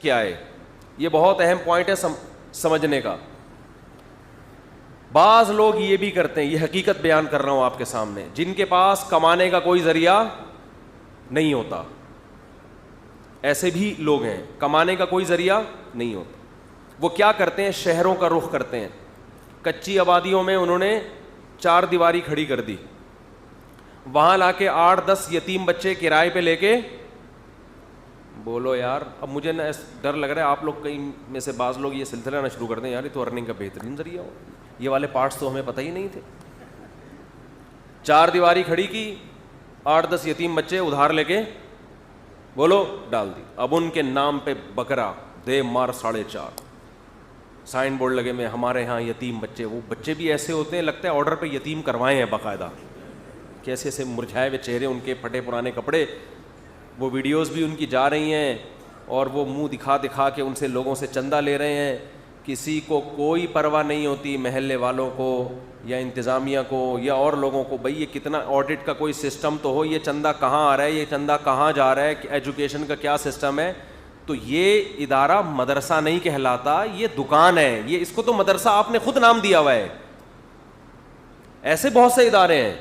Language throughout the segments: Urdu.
کیا ہے. یہ بہت اہم پوائنٹ ہے سمجھنے کا. بعض لوگ یہ بھی کرتے ہیں, یہ حقیقت بیان کر رہا ہوں آپ کے سامنے, جن کے پاس کمانے کا کوئی ذریعہ نہیں ہوتا. ایسے بھی لوگ ہیں, کمانے کا کوئی ذریعہ نہیں ہوتا. وہ کیا کرتے ہیں, شہروں کا رخ کرتے ہیں. کچی آبادیوں میں انہوں نے 4 دیواری کھڑی کر دی, وہاں لا کے 8-10 یتیم بچے کرائے پہ لے کے. بولو یار, اب مجھے نا ڈر لگ رہا ہے آپ لوگ کہیں میں سے بعض لوگ یہ سلسلہ نہ شروع کر دیں, یار یہ تو ارننگ کا بہترین ذریعہ ہو. یہ والے پارٹس تو ہمیں پتہ ہی نہیں تھے. 4 دیواری کھڑی کی, 8-10 یتیم بچے ادھار لے کے بولو ڈال دی. اب ان کے نام پہ بکرا دے مار 4.5 سائن بورڈ لگے میں ہمارے ہاں یتیم بچے. وہ بچے بھی ایسے ہوتے ہیں لگتا ہے آرڈر پہ یتیم کروائے ہیں باقاعدہ, کیسے ایسے مرجھائے ہوئے چہرے, ان کے پھٹے پرانے کپڑے. وہ ویڈیوز بھی ان کی جا رہی ہیں اور وہ منہ دکھا دکھا کے ان سے لوگوں سے چندہ لے رہے ہیں. کسی کو کوئی پرواہ نہیں ہوتی, محلے والوں کو یا انتظامیہ کو یا اور لوگوں کو, بھئی یہ کتنا آڈٹ کا کوئی سسٹم تو ہو, یہ چندہ کہاں آ رہا ہے, یہ چندہ کہاں جا رہا ہے, ایجوکیشن کا کیا سسٹم ہے. تو یہ ادارہ مدرسہ نہیں کہلاتا, یہ دکان ہے. یہ اس کو تو مدرسہ آپ نے خود نام دیا ہوا ہے. ایسے بہت سے ادارے ہیں.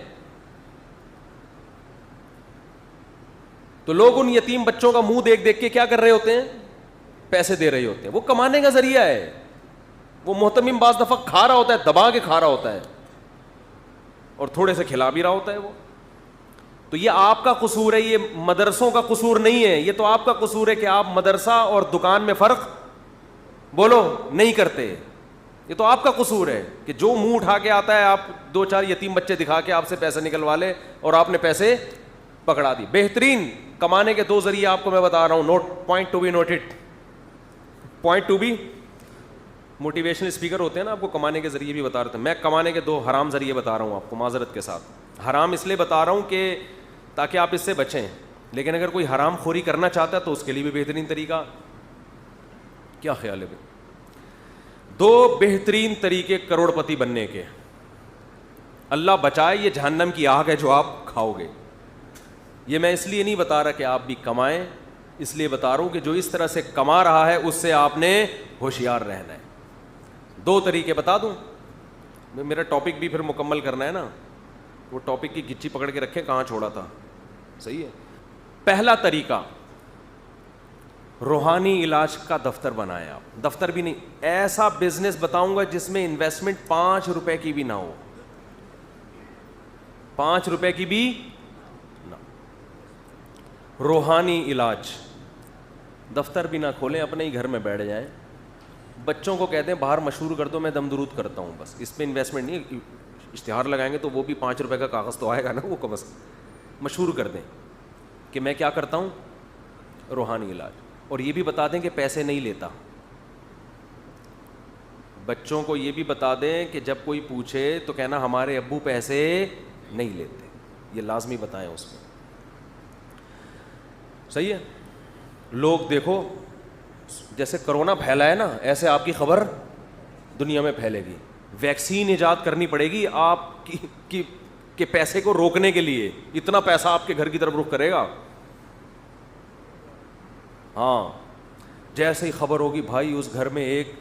تو لوگ ان یتیم بچوں کا منہ دیکھ دیکھ کے کیا کر رہے ہوتے ہیں, پیسے دے رہے ہوتے ہیں. وہ کمانے کا ذریعہ ہے. وہ محتمم بعض دفعہ کھا رہا ہوتا ہے, دبا کے کھا رہا ہوتا ہے, اور تھوڑے سے کھلا بھی رہا ہوتا ہے وہ. تو یہ آپ کا قصور ہے, یہ مدرسوں کا قصور نہیں ہے. یہ تو آپ کا قصور ہے کہ آپ مدرسہ اور دکان میں فرق بولو نہیں کرتے. یہ تو آپ کا قصور ہے کہ جو منہ اٹھا کے آتا ہے آپ 2-4 یتیم بچے دکھا کے آپ سے پیسے نکلوا لے اور آپ نے پیسے پکڑا دی. بہترین کمانے کے 2 ذریعے آپ کو میں بتا رہا ہوں, note point to be noted. Point to be, motivational speaker ہوتے ہیں نا, آپ کو کمانے کے ذریعے بھی بتا رہے تھے. میں کمانے کے 2 حرام ذریعے بتا رہا ہوں آپ کو معذرت کے ساتھ. حرام اس لیے بتا رہا ہوں کہ تاکہ آپ اس سے بچیں, لیکن اگر کوئی حرام خوری کرنا چاہتا ہے تو اس کے لیے بھی بہترین طریقہ. کیا خیال ہے بھائی؟ 2 بہترین طریقے کروڑ پتی بننے کے. اللہ بچائے, یہ جہنم کی آگ ہے جو آپ کھاؤ گے. یہ میں اس لیے نہیں بتا رہا کہ آپ بھی کمائیں, اس لیے بتا رہا ہوں کہ جو اس طرح سے کما رہا ہے اس سے آپ نے ہوشیار رہنا ہے. 2 طریقے بتا دوں, میرا ٹاپک بھی پھر مکمل کرنا ہے نا. وہ ٹاپک کی گچی پکڑ کے رکھیں کہاں چھوڑا تھا, صحیح ہے. پہلا طریقہ, روحانی علاج کا دفتر بنائیں آپ. دفتر بھی نہیں, ایسا بزنس بتاؤں گا جس میں انویسٹمنٹ 5 روپے کی بھی نہ ہو. 5 روپے کی بھی نہ. روحانی علاج. دفتر بھی نہ کھولیں, اپنے ہی گھر میں بیٹھ جائیں. بچوں کو کہتے ہیں باہر مشہور کر دو, میں دم درود کرتا ہوں, بس اس پہ انویسٹمنٹ نہیں. اشتہار لگائیں گے تو وہ بھی 5 روپے کا کاغذ تو آئے گا نا, وہ کم از کم مشہور کر دیں کہ میں کیا کرتا ہوں, روحانی علاج. اور یہ بھی بتا دیں کہ پیسے نہیں لیتا. بچوں کو یہ بھی بتا دیں کہ جب کوئی پوچھے تو کہنا ہمارے ابو پیسے نہیں لیتے. یہ لازمی بتائیں اس میں, صحیح ہے. لوگ دیکھو جیسے کرونا پھیلا ہے نا, ایسے آپ کی خبر دنیا میں پھیلے گی. ویکسین ایجاد کرنی پڑے گی آپ کی پیسے کو روکنے کے لیے. اتنا پیسہ آپ کے گھر کی طرف رخ کرے گا. ہاں, جیسے ہی خبر ہوگی بھائی اس گھر میں ایک,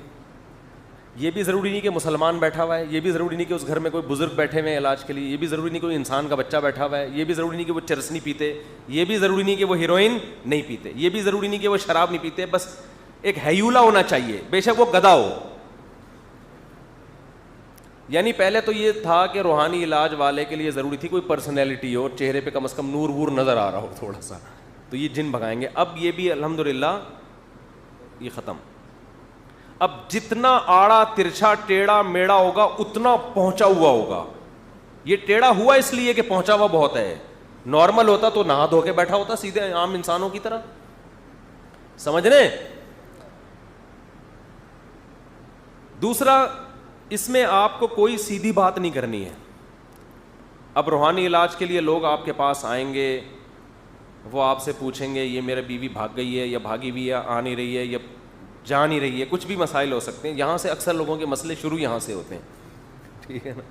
یہ بھی ضروری نہیں کہ مسلمان بیٹھا ہوا ہے, یہ بھی ضروری نہیں کہ اس گھر میں کوئی بزرگ بیٹھے ہوئے ہیں علاج کے لیے, یہ بھی ضروری نہیں کوئی انسان کا بچہ بیٹھا ہوا ہے, یہ بھی ضروری نہیں کہ وہ چرس نہیں پیتے, یہ بھی ضروری نہیں کہ وہ ہیروئن نہیں پیتے, یہ بھی ضروری نہیں کہ وہ شراب نہیں پیتے. بس ایک ہیولا ہونا چاہیے, بے شک وہ گدھا ہو. یعنی پہلے تو یہ تھا کہ روحانی علاج والے کے لیے ضروری تھی کوئی پرسنالٹی ہو, چہرے پہ کم از کم نور وور نظر آ رہا ہو تھوڑا سا, تو یہ جن بھگائیں گے. اب یہ بھی الحمدللہ یہ ختم. اب جتنا آڑا ترچھا ٹیڑھا میڑا ہوگا اتنا پہنچا ہوا ہوگا. یہ ٹیڑھا ہوا اس لیے کہ پہنچا ہوا بہت ہے. نارمل ہوتا تو نہا دھو کے بیٹھا ہوتا سیدھے عام انسانوں کی طرح, سمجھ رہے. دوسرا, اس میں آپ کو کوئی سیدھی بات نہیں کرنی ہے. اب روحانی علاج کے لیے لوگ آپ کے پاس آئیں گے, وہ آپ سے پوچھیں گے یہ میرا بیوی بھاگ گئی ہے یا بھاگی ہوئی ہے, آ نہیں رہی ہے یا جا نہیں رہی ہے, کچھ بھی مسائل ہو سکتے ہیں. یہاں سے اکثر لوگوں کے مسئلے شروع یہاں سے ہوتے ہیں, ٹھیک ہے نا.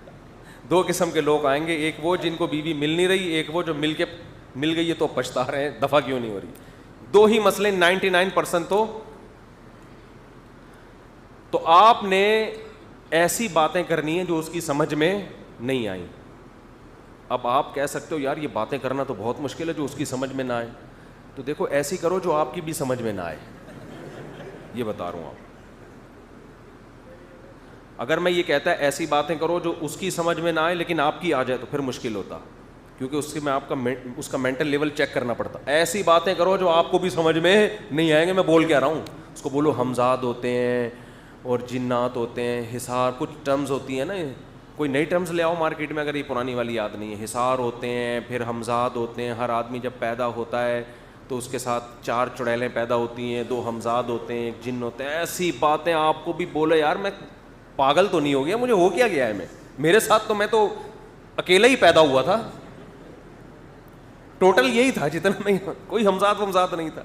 2 قسم کے لوگ آئیں گے, ایک وہ جن کو بیوی مل نہیں رہی, ایک وہ جو مل گئی ہے تو پچھتا رہے ہیں دفعہ کیوں نہیں ہو رہی. 2 ہی مسئلے 99% تو تو آپ نے ایسی باتیں کرنی ہیں جو اس کی سمجھ میں نہیں آئیں. اب آپ کہہ سکتے ہو یار یہ باتیں کرنا تو بہت مشکل ہے جو اس کی سمجھ میں نہ آئے. تو دیکھو ایسی کرو جو آپ کی بھی سمجھ میں نہ آئے, یہ بتا رہا ہوں آپ. اگر میں یہ کہتا ہے ایسی باتیں کرو جو اس کی سمجھ میں نہ آئے لیکن آپ کی آ جائے تو پھر مشکل ہوتا, کیونکہ اس سے میں آپ کا اس کا مینٹل لیول چیک کرنا پڑتا. ایسی باتیں کرو جو آپ کو بھی سمجھ میں نہیں آئیں گے. میں بول کے آ رہا ہوں اس کو بولو ہمزاد ہوتے ہیں اور جنات ہوتے ہیں, حصار, کچھ ٹرمز ہوتی ہیں نا, کوئی نئی ٹرمز لے آؤ مارکیٹ میں اگر یہ پرانی والی یاد نہیں ہے. حصار ہوتے ہیں, پھر ہمزاد ہوتے ہیں. ہر آدمی جب پیدا ہوتا ہے تو اس کے ساتھ 4 چڑیلیں پیدا ہوتی ہیں, 2 ہمزاد ہوتے ہیں, ایک جن ہوتے ہیں. ایسی باتیں آپ کو بھی بولے یار میں پاگل تو نہیں ہو گیا, مجھے ہو کیا گیا ہے, میرے ساتھ تو میں تو اکیلا ہی پیدا ہوا تھا, ٹوٹل یہی تھا جتنا میں, کوئی ہمزاد ومزاد نہیں تھا.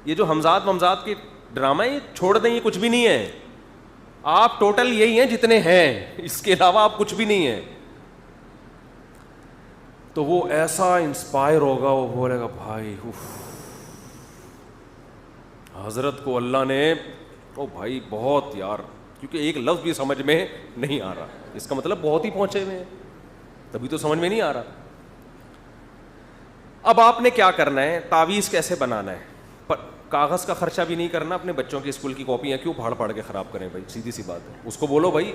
یہ جو ہمزاد ومزاد کے ڈرامہ یہ چھوڑ دیں, یہ کچھ بھی نہیں ہے. آپ ٹوٹل یہی ہیں جتنے ہیں, اس کے علاوہ آپ کچھ بھی نہیں ہیں. تو وہ ایسا انسپائر ہوگا, وہ بولے گا بھائی حضرت کو اللہ نے, او بھائی بہت یار, کیونکہ ایک لفظ بھی سمجھ میں نہیں آ رہا, اس کا مطلب بہت ہی پہنچے ہوئے ہیں, تبھی تو سمجھ میں نہیں آ رہا. اب آپ نے کیا کرنا ہے, تعویذ کیسے بنانا ہے. کاغذ کا خرچہ بھی نہیں کرنا, اپنے بچوں کی اسکول کی کاپیاں کیوں پھاڑ پھاڑ کے خراب کریں بھائی, سیدھی سی بات ہے. اس کو بولو بھائی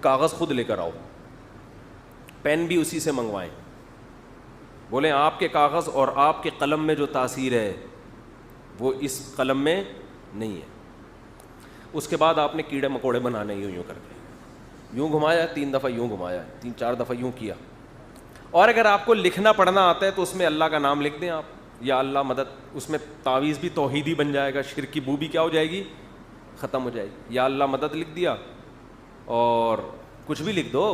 کاغذ خود لے کر آؤ, پین بھی اسی سے منگوائیں. بولیں آپ کے کاغذ اور آپ کے قلم میں جو تاثیر ہے وہ اس قلم میں نہیں ہے. اس کے بعد آپ نے کیڑے مکوڑے بنانے یوں کر کے, یوں گھمایا 3 دفعہ, یوں گھمایا 3-4 دفعہ, یوں کیا. اور اگر آپ کو لکھنا پڑھنا آتا ہے تو اس میں اللہ کا نام لکھ دیں آپ, یا اللہ مدد. اس میں تعویذ بھی توحیدی بن جائے گا, شرک کی بو بھی کیا ہو جائے گی, ختم ہو جائے گی. یا اللہ مدد لکھ دیا اور کچھ بھی لکھ دو,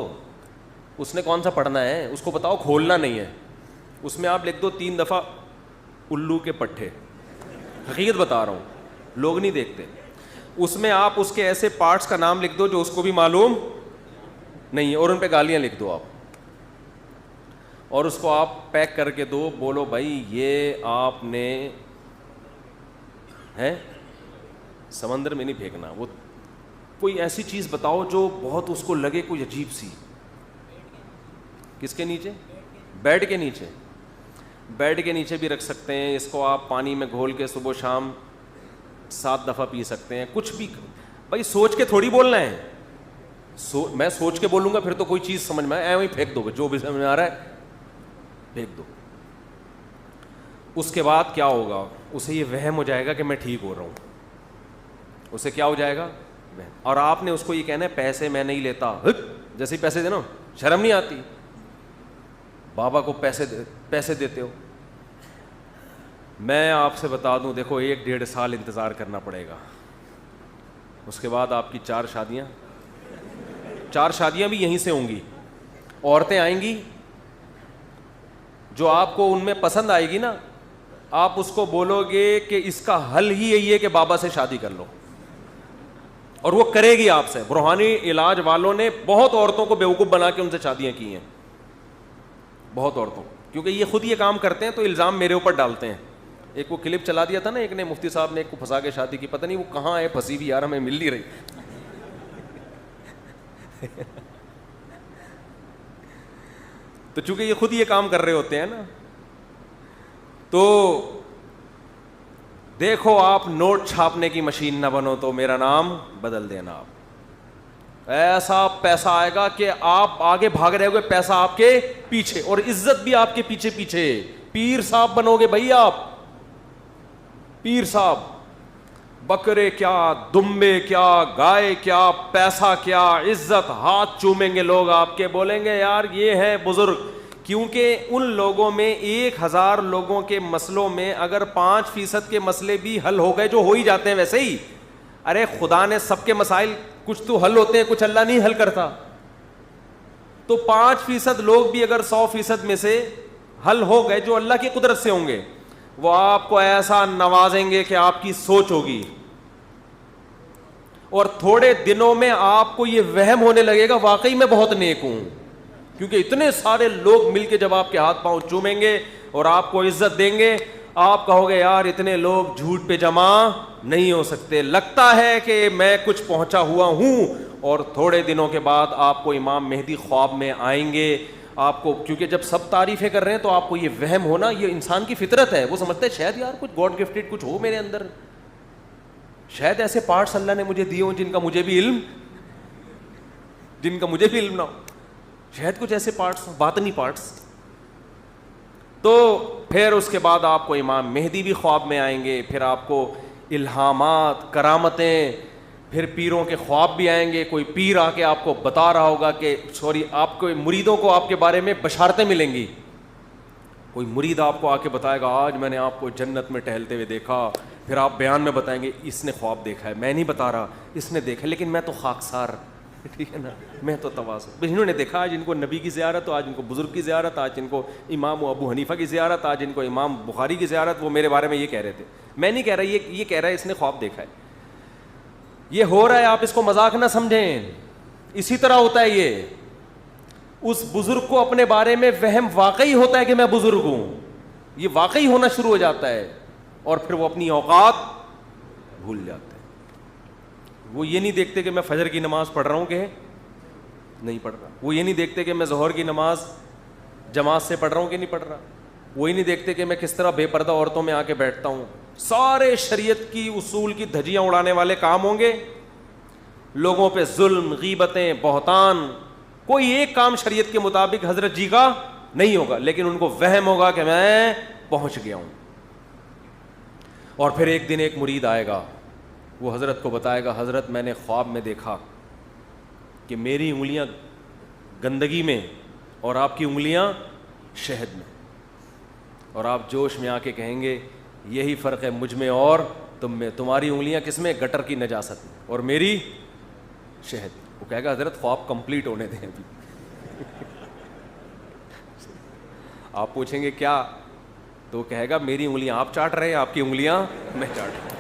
اس نے کون سا پڑھنا ہے, اس کو بتاؤ کھولنا نہیں ہے. اس میں آپ لکھ دو 3 دفعہ الو کے پٹھے, حقیقت بتا رہا ہوں, لوگ نہیں دیکھتے. اس میں آپ اس کے ایسے پارٹس کا نام لکھ دو جو اس کو بھی معلوم نہیں ہے, اور ان پہ گالیاں لکھ دو آپ, اور اس کو آپ پیک کر کے دو. بولو بھائی یہ آپ نے ہے سمندر میں نہیں پھینکنا. وہ کوئی ایسی چیز بتاؤ جو بہت اس کو لگے کوئی عجیب سی. کس کے نیچے, بیڈ کے نیچے. بیڈ کے نیچے بھی رکھ سکتے ہیں. اس کو آپ پانی میں گھول کے صبح شام 7 دفعہ پی سکتے ہیں. کچھ بھی بھائی سوچ کے تھوڑی بولنا ہے. میں سوچ کے بولوں گا پھر تو کوئی چیز سمجھ میں آئے وہیں پھینک دو, جو بھی سمجھ میں آ رہا ہے پھینک دو. اس کے بعد کیا ہوگا, اسے یہ وہم ہو جائے گا کہ میں ٹھیک ہو رہا ہوں. اسے کیا ہو جائے گا, اور آپ نے اس کو یہ کہنا ہے پیسے میں نہیں لیتا. جیسے ہی پیسے دینا, شرم نہیں آتی, بابا کو پیسے دیتے ہو. میں آپ سے بتا دوں, دیکھو 1-1.5 سال انتظار کرنا پڑے گا. اس کے بعد آپ کی 4 شادیاں بھی یہیں سے ہوں گی. عورتیں آئیں گی جو آپ کو ان میں پسند آئے گی نا, آپ اس کو بولو گے کہ اس کا حل ہی یہی ہے کہ بابا سے شادی کر لو, اور وہ کرے گی آپ سے. روحانی علاج والوں نے بہت عورتوں کو بیوقوف بنا کے ان سے شادیاں کی ہیں, بہت عورتوں, کیونکہ یہ خود یہ کام کرتے ہیں تو الزام میرے اوپر ڈالتے ہیں. ایک وہ کلپ چلا دیا تھا نا ایک نے, مفتی صاحب نے ایک کو پھنسا کے شادی کی, پتہ نہیں وہ کہاں ہے پھنسی ہوئی یار, ہمیں مل نہیں رہی. تو چونکہ یہ خود یہ کام کر رہے ہوتے ہیں نا, تو دیکھو آپ نوٹ چھاپنے کی مشین نہ بنو تو میرا نام بدل دینا. آپ ایسا پیسہ آئے گا کہ آپ آگے بھاگ رہے ہوگے, پیسہ آپ کے پیچھے, اور عزت بھی آپ کے پیچھے پیچھے. پیر صاحب بنو گے بھائی آپ, پیر صاحب. بکرے کیا, دمبے کیا, گائے کیا, پیسہ کیا, عزت. ہاتھ چومیں گے لوگ آپ کے, بولیں گے یار یہ ہے بزرگ. کیونکہ ان لوگوں میں 1000 لوگوں کے مسئلوں میں اگر 5% کے مسئلے بھی حل ہو گئے, جو ہو ہی جاتے ہیں ویسے ہی. ارے خدا نے سب کے مسائل, کچھ تو حل ہوتے ہیں, کچھ اللہ نہیں حل کرتا. تو 5% لوگ بھی اگر 100% میں سے حل ہو گئے جو اللہ کی قدرت سے ہوں گے, وہ آپ کو ایسا نوازیں گے کہ آپ کی سوچ ہوگی, اور تھوڑے دنوں میں آپ کو یہ وہم ہونے لگے گا واقعی میں بہت نیک ہوں. کیونکہ اتنے سارے لوگ مل کے جب آپ کے ہاتھ پاؤں چومیں گے اور آپ کو عزت دیں گے, آپ کہو گے یار اتنے لوگ جھوٹ پہ جمع نہیں ہو سکتے, لگتا ہے کہ میں کچھ پہنچا ہوا ہوں, اور تھوڑے دنوں کے بعد آپ کو امام مہدی خواب میں آئیں گے. آپ کو کیونکہ جب سب تعریفیں کر رہے ہیں تو آپ کو یہ وہم ہونا, یہ انسان کی فطرت ہے, وہ سمجھتے ہیں شاید یار کچھ گاڈ گفٹڈ کچھ ہو میرے اندر, شاید ایسے پارٹس اللہ نے مجھے دیے ہوں جن کا مجھے بھی علم نہ ہو, شاید کچھ ایسے پارٹس, باطنی پارٹس. تو پھر اس کے بعد آپ کو امام مہدی بھی خواب میں آئیں گے, پھر آپ کو الہامات, کرامتیں, پھر پیروں کے خواب بھی آئیں گے. کوئی پیر آ کے آپ کو بتا رہا ہوگا کہ آپ کو مریدوں کو آپ کے بارے میں بشارتیں ملیں گی. کوئی مرید آپ کو آ کے بتائے گا آج میں نے آپ کو جنت میں ٹہلتے ہوئے دیکھا, پھر آپ بیان میں بتائیں گے اس نے خواب دیکھا ہے, میں نہیں بتا رہا, اس نے دیکھا, لیکن میں تو خاکسار, ٹھیک ہے نا, میں تو تواضع. انہوں نے دیکھا آج ان کو نبی کی زیارت, تو آج ان کو بزرگ کی زیارت, آج ان کو امام ابو حنیفہ کی زیارت, آج ان کو امام بخاری کی زیارت, وہ میرے بارے میں یہ کہہ رہے تھے. میں نہیں کہہ رہا, یہ کہہ رہا ہے اس نے خواب دیکھا ہے, یہ ہو رہا ہے, آپ اس کو مذاق نہ سمجھیں. اسی طرح ہوتا ہے یہ, اس بزرگ کو اپنے بارے میں وہم واقعی ہوتا ہے کہ میں بزرگ ہوں, یہ واقعی ہونا شروع ہو جاتا ہے, اور پھر وہ اپنی اوقات بھول جاتے ہیں. وہ یہ نہیں دیکھتے کہ میں فجر کی نماز پڑھ رہا ہوں کہ نہیں پڑھ رہا, وہ یہ نہیں دیکھتے کہ میں ظہر کی نماز جماعت سے پڑھ رہا ہوں کہ نہیں پڑھ رہا, وہ یہ نہیں دیکھتے کہ میں کس طرح بے پردہ عورتوں میں آ کے بیٹھتا ہوں. سارے شریعت کی اصول کی دھجیاں اڑانے والے کام ہوں گے, لوگوں پہ ظلم, غیبتیں, بہتان, کوئی ایک کام شریعت کے مطابق حضرت جی کا نہیں ہوگا, لیکن ان کو وہم ہوگا کہ میں پہنچ گیا ہوں. اور پھر ایک دن ایک مرید آئے گا, وہ حضرت کو بتائے گا حضرت میں نے خواب میں دیکھا کہ میری انگلیاں گندگی میں اور آپ کی انگلیاں شہد میں, اور آپ جوش میں آ کے کہیں گے یہی فرق ہے مجھ میں اور تم میں, تمہاری انگلیاں کس میں, گٹر کی نجاست میں, اور میری شہد. وہ کہے گا حضرت خواب کمپلیٹ ہونے دیں ابھی. آپ پوچھیں گے کیا, تو وہ کہے گا میری انگلیاں آپ چاٹ رہے ہیں, آپ کی انگلیاں میں چاٹ رہا ہوں.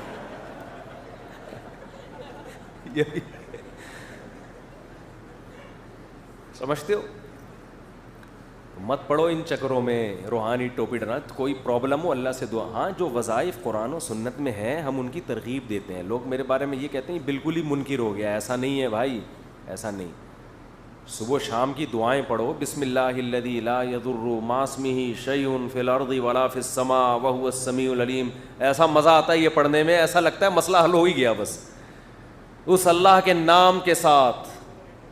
سمجھتے ہو؟ مت پڑھو ان چکروں میں, روحانی ٹوپی ڈرنا. کوئی پرابلم ہو اللہ سے دعا. ہاں جو وظائف قرآن و سنت میں ہیں ہم ان کی ترغیب دیتے ہیں. لوگ میرے بارے میں یہ کہتے ہیں بالکل ہی منکر ہو گیا, ایسا نہیں ہے بھائی, ایسا نہیں. صبح شام کی دعائیں پڑھو, بسم اللہ الذی لا یضر مع اسمہ شیء فی الارض ولا فی السماء وہو السمیع العلیم. ایسا مزہ آتا ہے یہ پڑھنے میں, ایسا لگتا ہے مسئلہ حل ہو ہی گیا بس. اس اللہ کے نام کے ساتھ,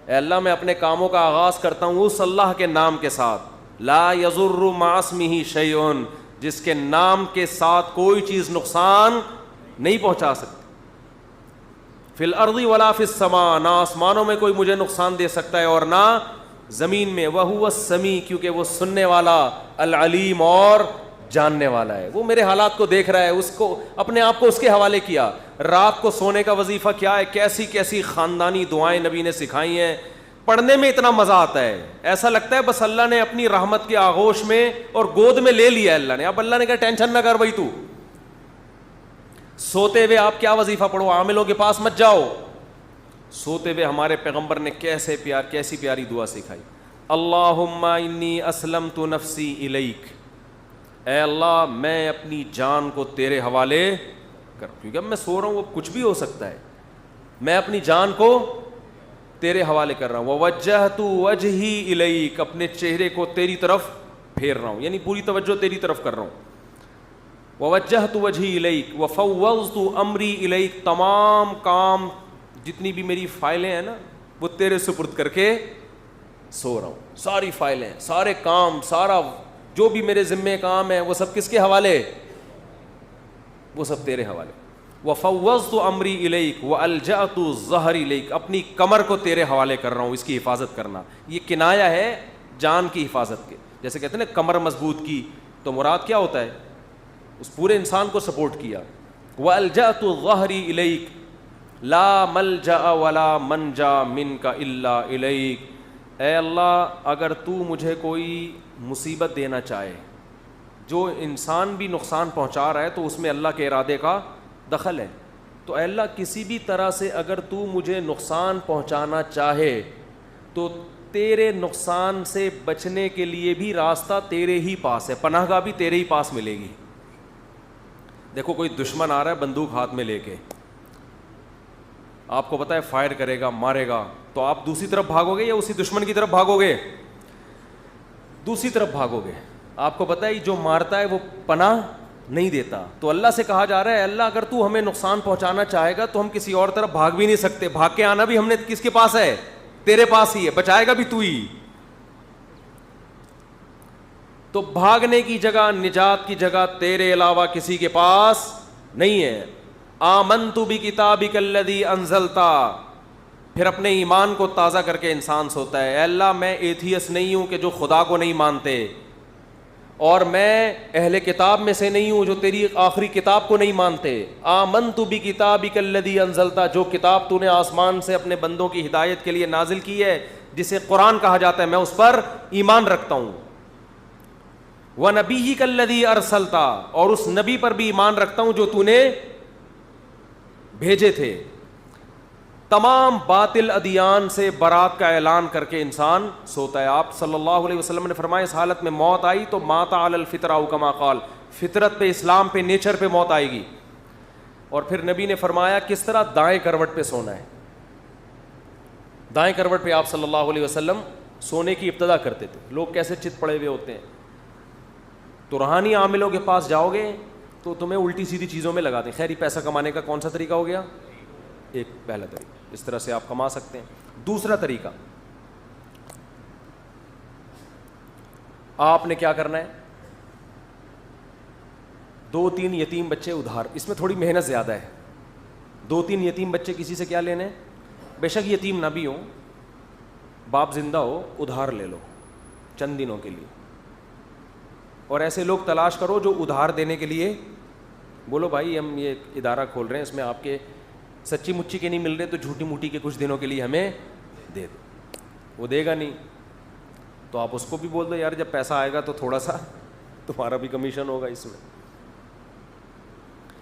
اے اللہ میں اپنے کاموں کا آغاز کرتا ہوں اس اللہ کے نام کے ساتھ, لا یضر مع اسمہ شیء, جس کے نام کے ساتھ کوئی چیز نقصان نہیں پہنچا سکتی. فی الارض ولا فی السماء, نہ آسمانوں میں کوئی مجھے نقصان دے سکتا ہے اور نہ زمین میں. وہو السمیع, کیونکہ وہ سننے والا, العلیم اور جاننے والا ہے. وہ میرے حالات کو دیکھ رہا ہے, اس کو اپنے آپ کو اس کے حوالے کیا. رات کو سونے کا وظیفہ کیا ہے, کیسی کیسی خاندانی دعائیں نبی نے سکھائی ہیں, پڑھنے میں اتنا مزہ آتا ہے, ایسا لگتا ہے بس اللہ نے اپنی رحمت کے آغوش میں اور گود میں لے لیا اللہ نے. اب اللہ نے کہا ٹینشن نہ کر بھائی, تو سوتے ہوئے آپ کیا وظیفہ پڑھو, عاملوں کے پاس مت جاؤ. سوتے ہوئے ہمارے پیغمبر نے کیسی پیاری دعا سکھائی, اللہم انی اسلمت نفسی الیک, اے اللہ میں اپنی جان کو تیرے حوالے کر, کیونکہ اب میں سو رہا ہوں, وہ کچھ بھی ہو سکتا ہے, میں اپنی جان کو تیرے حوالے کر رہا ہوں. ووجہت وجہی الیک, اپنے چہرے کو تیری طرف پھیر رہا ہوں, یعنی پوری توجہ تیری طرف کر رہا ہوں. ووجہت وجہی الیک وفوضت امری الیک, تمام کام جتنی بھی میری فائلیں ہیں نا وہ تیرے سپرد کر کے سو رہا ہوں. ساری فائلیں, سارے کام, سارا جو بھی میرے ذمے کام ہے وہ سب کس کے حوالے, وہ سب تیرے حوالے. وفوضت امری الیک والجأت ظہری الیک, اپنی کمر کو تیرے حوالے کر رہا ہوں, اس کی حفاظت کرنا. یہ کنایا ہے جان کی حفاظت کے, جیسے کہتے ہیں نا کمر مضبوط کی, تو مراد کیا ہوتا ہے, اس پورے انسان کو سپورٹ کیا. والجأت ظہری الیک لا ملجأ ولا منجا منک الا الیک, اے اللہ اگر تو مجھے کوئی مصیبت دینا چاہے, جو انسان بھی نقصان پہنچا رہا ہے تو اس میں اللہ کے ارادے کا دخل ہے, تو اے اللہ کسی بھی طرح سے اگر تو مجھے نقصان پہنچانا چاہے تو تیرے نقصان سے بچنے کے لیے بھی راستہ تیرے ہی پاس ہے, پناہ گاہ بھی تیرے ہی پاس ملے گی. دیکھو کوئی دشمن آ رہا ہے بندوق ہاتھ میں لے کے, آپ کو پتا ہے فائر کرے گا, مارے گا, تو آپ دوسری طرف بھاگو گے یا اسی دشمن کی طرف بھاگو گے؟ دوسری طرف بھاگو گے. آپ کو پتا ہے جو مارتا ہے وہ پناہ نہیں دیتا. تو اللہ سے کہا جا رہا ہے اللہ اگر تو ہمیں نقصان پہنچانا چاہے گا تو ہم کسی اور طرف بھاگ بھی نہیں سکتے, بھاگ کے آنا بھی ہم نے کس کے پاس ہے؟ تیرے پاس ہی ہے, بچائے گا بھی تو ہی. تو بھاگنے کی جگہ, نجات کی جگہ تیرے علاوہ کسی کے پاس نہیں ہے. آمنت بکتابک الذی انزلتا, پھر اپنے ایمان کو تازہ کر کے انسان سوتا ہے, اے اللہ میں ایتھیس نہیں ہوں کہ جو خدا کو نہیں مانتے, اور میں اہل کتاب میں سے نہیں ہوں جو تیری آخری کتاب کو نہیں مانتے. آمنت بکتابک الذی انزلتا, جو کتاب تو نے آسمان سے اپنے بندوں کی ہدایت کے لیے نازل کی ہے جسے قرآن کہا جاتا ہے, میں اس پر ایمان رکھتا ہوں. وَنَبِيِّكَ الَّذِي أَرْسَلْتَ, اور اس نبی پر بھی ایمان رکھتا ہوں جو تو نے بھیجے تھے. تمام باطل ادیان سے برات کا اعلان کر کے انسان سوتا ہے. آپ صلی اللہ علیہ وسلم نے فرمایا اس حالت میں موت آئی تو مات علی الفطرہ کما قال, فطرت پہ, اسلام پہ, نیچر پہ موت آئے گی. اور پھر نبی نے فرمایا کس طرح دائیں کروٹ پہ سونا ہے. دائیں کروٹ پہ آپ صلی اللہ علیہ وسلم سونے کی ابتدا کرتے تھے. لوگ کیسے چت پڑے ہوئے ہوتے ہیں, تو روحانی عاملوں کے پاس جاؤ گے تو تمہیں الٹی سیدھی چیزوں میں لگاتے ہیں. خیر یہ پیسہ کمانے کا کون سا طریقہ ہو گیا؟ ایک پہلا طریقہ, اس طرح سے آپ کما سکتے ہیں. دوسرا طریقہ, آپ نے کیا کرنا ہے, 2-3 یتیم بچے ادھار, اس میں تھوڑی محنت زیادہ ہے. 2-3 یتیم بچے کسی سے کیا لینے, بے شک یتیم نہ بھی ہو, باپ زندہ ہو, ادھار لے لو چند دنوں کے لیے. اور ایسے لوگ تلاش کرو جو ادھار دینے کے لیے بولو بھائی ہم یہ ادارہ کھول رہے ہیں, اس میں آپ کے سچی مچی کے نہیں مل رہے تو جھوٹی موٹی کے کچھ دنوں کے لیے ہمیں دے دو. وہ دے گا نہیں تو آپ اس کو بھی بول دو یار جب پیسہ آئے گا تو تھوڑا سا تمہارا بھی کمیشن ہوگا اس میں,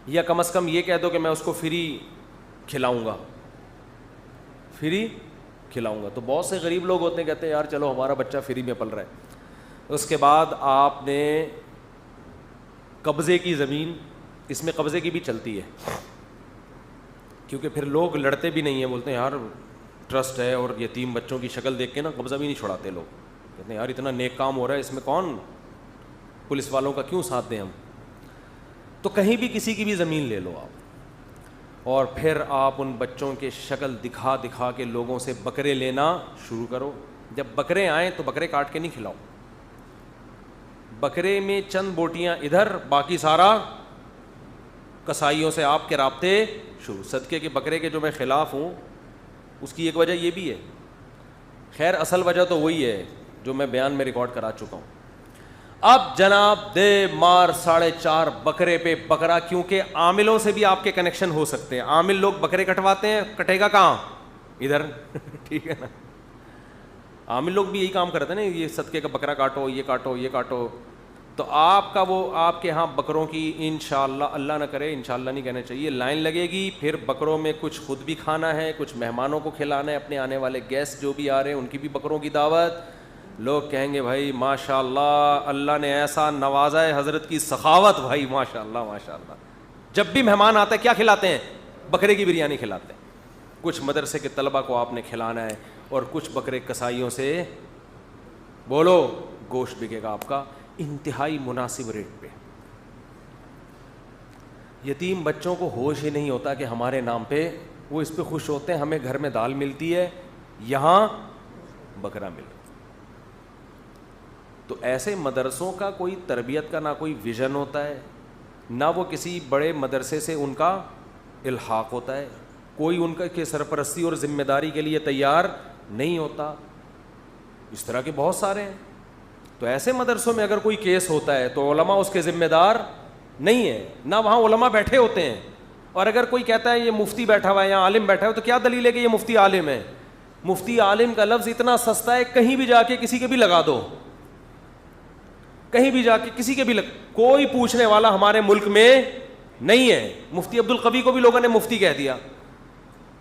یا کم از کم یہ کہہ دو کہ میں اس کو فری کھلاؤں گا, فری کھلاؤں گا. تو بہت سے غریب لوگ ہوتے ہیں کہتے ہیں یار چلو ہمارا بچہ فری میں پل رہا ہے. اس کے بعد آپ نے قبضے کی زمین, اس میں قبضے کی بھی چلتی ہے کیونکہ پھر لوگ لڑتے بھی نہیں ہیں, بولتے ہیں یار ٹرسٹ ہے, اور یتیم بچوں کی شکل دیکھ کے نا قبضہ بھی نہیں چھڑاتے لوگ, کہتے ہیں یار اتنا نیک کام ہو رہا ہے اس میں کون پولیس والوں کا کیوں ساتھ دیں ہم. تو کہیں بھی کسی کی بھی زمین لے لو آپ, اور پھر آپ ان بچوں کے شکل دکھا دکھا کے لوگوں سے بکرے لینا شروع کرو. جب بکرے آئیں تو بکرے کاٹ کے نہیں کھلاؤ, بکرے میں چند بوٹیاں ادھر, باقی سارا کسائیوں سے آپ کے رابطے شروع. صدقے کے بکرے کے جو میں خلاف ہوں اس کی ایک وجہ یہ بھی ہے, خیر اصل وجہ تو وہی ہے جو میں بیان میں ریکارڈ کرا چکا ہوں. اب جناب دے مار 4.5 بکرے پہ بکرا, کیونکہ عاملوں سے بھی آپ کے کنیکشن ہو سکتے ہیں. عامل لوگ بکرے کٹواتے ہیں, کٹے گا کہاں, ادھر ٹھیک ہے نا. عامل لوگ بھی یہی کام کرتے ہیں نا, یہ صدقے کا بکرا کاٹو, یہ کاٹو, یہ کاٹو. تو آپ کا وہ آپ کے ہاں بکروں کی انشاءاللہ, اللہ نہ کرے انشاءاللہ نہیں کہنا چاہیے, لائن لگے گی. پھر بکروں میں کچھ خود بھی کھانا ہے, کچھ مہمانوں کو کھلانا ہے, اپنے آنے والے گیسٹ جو بھی آ رہے ہیں ان کی بھی بکروں کی دعوت. لوگ کہیں گے بھائی ماشاء اللہ اللہ نے ایسا نوازا ہے, حضرت کی سخاوت بھائی ماشاء اللہ ماشاء اللہ. جب بھی مہمان آتا ہے کیا کھلاتے ہیں, بکرے کی بریانی کھلاتے ہیں. کچھ مدرسے کے طلبہ کو آپ نے کھلانا ہے, اور کچھ بکرے کسائیوں سے بولو گوشت بکے گا آپ کا انتہائی مناسب ریٹ پہ. یتیم بچوں کو ہوش ہی نہیں ہوتا کہ ہمارے نام پہ, وہ اس پہ خوش ہوتے ہیں ہمیں گھر میں دال ملتی ہے, یہاں بکرا مل. تو ایسے مدرسوں کا کوئی تربیت کا نہ کوئی ویژن ہوتا ہے, نہ وہ کسی بڑے مدرسے سے ان کا الحاق ہوتا ہے, کوئی ان کا کہ سرپرستی اور ذمہ داری کے لیے تیار نہیں ہوتا. اس طرح کے بہت سارے ہیں. تو ایسے مدرسوں میں اگر کوئی کیس ہوتا ہے تو علماء اس کے ذمہ دار نہیں ہیں, نہ وہاں علماء بیٹھے ہوتے ہیں. اور اگر کوئی کہتا ہے یہ مفتی بیٹھا ہوا ہے یا عالم بیٹھا ہوا ہے, تو کیا دلیل ہے کہ یہ مفتی عالم ہے؟ مفتی عالم کا لفظ اتنا سستا ہے, کہیں بھی جا کے کسی کے بھی لگا دو, کہیں بھی جا کے کسی کے بھی کوئی پوچھنے والا ہمارے ملک میں نہیں ہے. مفتی عبد القوی کو بھی لوگوں نے مفتی کہہ دیا.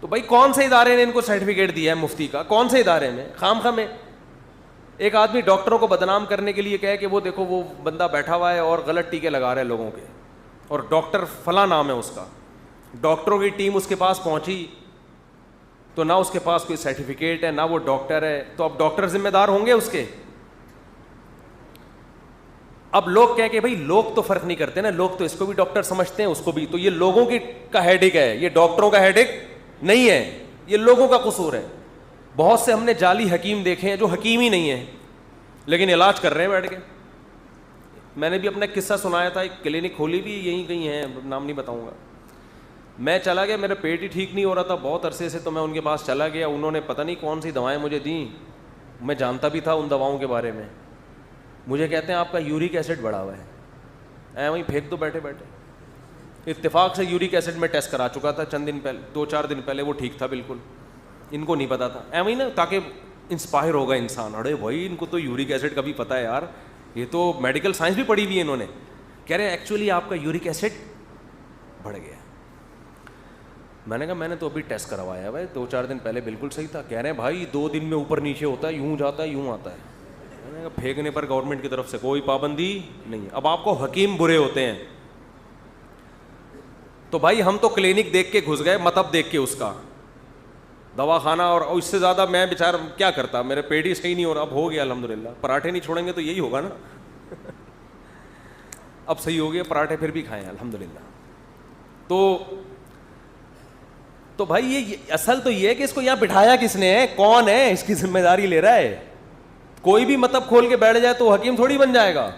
تو بھائی کون سے ادارے نے ان کو سرٹیفکیٹ دیا ہے مفتی کا, کون سے ادارے میں؟ خام خواہ میں ایک آدمی ڈاکٹروں کو بدنام کرنے کے لیے کہے کہ وہ دیکھو وہ بندہ بیٹھا ہوا ہے اور غلط ٹیکے لگا رہا ہے لوگوں کے, اور ڈاکٹر فلاں نام ہے اس کا. ڈاکٹروں کی ٹیم اس کے پاس پہنچی تو نہ اس کے پاس کوئی سرٹیفکیٹ ہے نہ وہ ڈاکٹر ہے, تو اب ڈاکٹر ذمہ دار ہوں گے اس کے. اب لوگ کہیں کہ بھائی لوگ تو فرق نہیں کرتے نا, لوگ تو اس کو بھی ڈاکٹر سمجھتے ہیں اس کو بھی, تو یہ لوگوں کی کا ہیڈک ہے, یہ ڈاکٹروں کا ہیڈک نہیں ہے, یہ لوگوں کا قصور ہے. بہت سے ہم نے جعلی حکیم دیکھے ہیں جو حکیم ہی نہیں ہیں لیکن علاج کر رہے ہیں بیٹھ کے. میں نے بھی اپنا ایک قصہ سنایا تھا, ایک کلینک کھولی بھی یہیں کہیں ہے, نام نہیں بتاؤں گا. میں چلا گیا, میرا پیٹ ہی ٹھیک نہیں ہو رہا تھا بہت عرصے سے, تو میں ان کے پاس چلا گیا. انہوں نے پتہ نہیں کون سی دوائیں مجھے دیں, میں جانتا بھی تھا ان دواؤں کے بارے میں. مجھے کہتے ہیں آپ کا یورک ایسڈ بڑھا ہوا ہے, وہیں پھینک دو بیٹھے بیٹھے. اتفاق سے یورک ایسڈ میں ٹیسٹ کرا چکا تھا چند دن پہلے, 2-4 دن پہلے, وہ ٹھیک تھا بالکل. ان کو نہیں پتا تھا, وہیں نا تاکہ انسپائر ہوگا انسان, ارے بھائی ان کو تو یورک ایسڈ کا بھی پتہ ہے یار, یہ تو میڈیکل سائنس بھی پڑھی ہوئی ہے انہوں نے. کہہ رہے ہیں ایکچولی آپ کا یورک ایسڈ بڑھ گیا. میں نے کہا میں نے تو ابھی ٹیسٹ کروایا ہے بھائی, 2-4 دن پہلے بالکل صحیح تھا. کہہ رہے ہیں بھائی 2 دن میں اوپر نیچے ہوتا ہے, یوں جاتا ہے یوں آتا ہے. میں نے کہا پھینکنے پر گورنمنٹ کی طرف سے کوئی پابندی نہیں. اب آپ کو حکیم برے ہوتے ہیں تو بھائی ہم تو کلینک دیکھ کے گھس گئے, مطلب دیکھ کے اس کا دوا خانہ, اور اس سے زیادہ میں بیچارہ کیا کرتا, میرے پیٹ ہی صحیح نہیں ہو رہا. اب ہو گیا الحمدللہ, پراٹھے نہیں چھوڑیں گے تو یہی ہوگا نا. اب صحیح ہو گیا, پراٹھے پھر بھی کھائیں الحمدللہ. تو بھائی یہ اصل تو یہ ہے کہ اس کو یہاں بٹھایا کس نے ہے, کون ہے اس کی ذمہ داری لے رہا ہے. کوئی بھی مطلب کھول کے بیٹھ جائے تو حکیم تھوڑی بن جائے گا.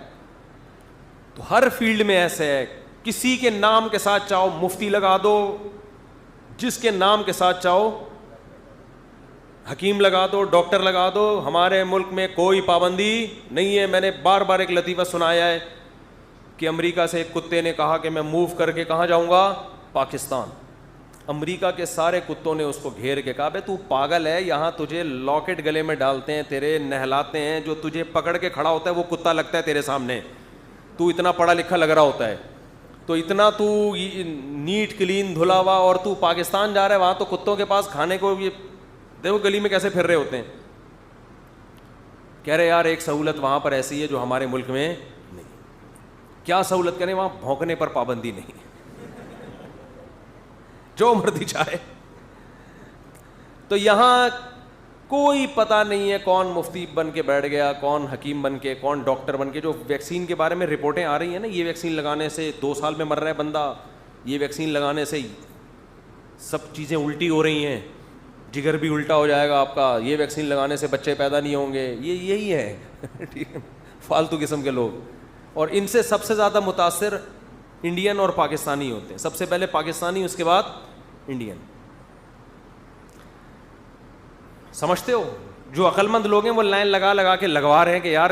تو ہر فیلڈ میں ایسے ہے, کسی کے نام کے ساتھ چاہو مفتی لگا دو, جس کے نام کے ساتھ چاہو حکیم لگا دو, ڈاکٹر لگا دو. ہمارے ملک میں کوئی پابندی نہیں ہے. میں نے بار بار ایک لطیفہ سنایا ہے کہ امریکہ سے ایک کتے نے کہا کہ میں موو کر کے کہاں جاؤں گا, پاکستان. امریکہ کے سارے کتوں نے اس کو گھیر کے کہا بے تو پاگل ہے, یہاں تجھے لاکٹ گلے میں ڈالتے ہیں, تیرے نہلاتے ہیں, جو تجھے پکڑ کے کھڑا ہوتا ہے وہ کتا لگتا ہے تیرے سامنے, تو اتنا پڑھا لکھا لگ رہا ہوتا ہے, تو اتنا تو نیٹ کلین دھلا ہوا, اور تو پاکستان جا رہا ہے, وہاں تو کتوں کے پاس کھانے کو یہ دیکھو گلی میں کیسے پھر رہے ہوتے ہیں. کہہ رہے یار ایک سہولت وہاں پر ایسی ہے جو ہمارے ملک میں نہیں. کیا سہولت کریں, وہاں بھونکنے پر پابندی نہیں, جو مرضی چاہے. تو یہاں کوئی پتہ نہیں ہے کون مفتی بن کے بیٹھ گیا, کون حکیم بن کے, کون ڈاکٹر بن کے. جو ویکسین کے بارے میں رپورٹیں آ رہی ہیں نا, یہ ویکسین لگانے سے 2 سال میں مر رہا ہے بندہ, یہ ویکسین لگانے سے سب چیزیں الٹی ہو رہی ہیں, جگر بھی الٹا ہو جائے گا آپ کا, یہ ویکسین لگانے سے بچے پیدا نہیں ہوں گے, یہی ہے فالتو قسم کے لوگ. اور ان سے سب سے زیادہ متاثر انڈین اور پاکستانی ہوتے ہیں, سب سے پہلے پاکستانی, اس کے بعد انڈین. سمجھتے ہو, جو عقل مند لوگ ہیں وہ لائن لگا لگا کے لگوا رہے ہیں کہ یار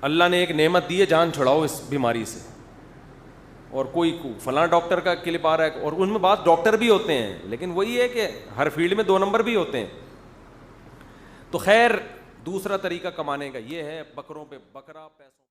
اللہ نے ایک نعمت دی ہے, جان چھڑاؤ اس بیماری سے. اور کوئی فلاں ڈاکٹر کا کلپ آ رہا ہے, اور ان میں بات ڈاکٹر بھی ہوتے ہیں, لیکن وہی ہے کہ ہر فیلڈ میں 2 نمبر بھی ہوتے ہیں. تو خیر دوسرا طریقہ کمانے کا یہ ہے, بکروں پہ بکرا پیسوں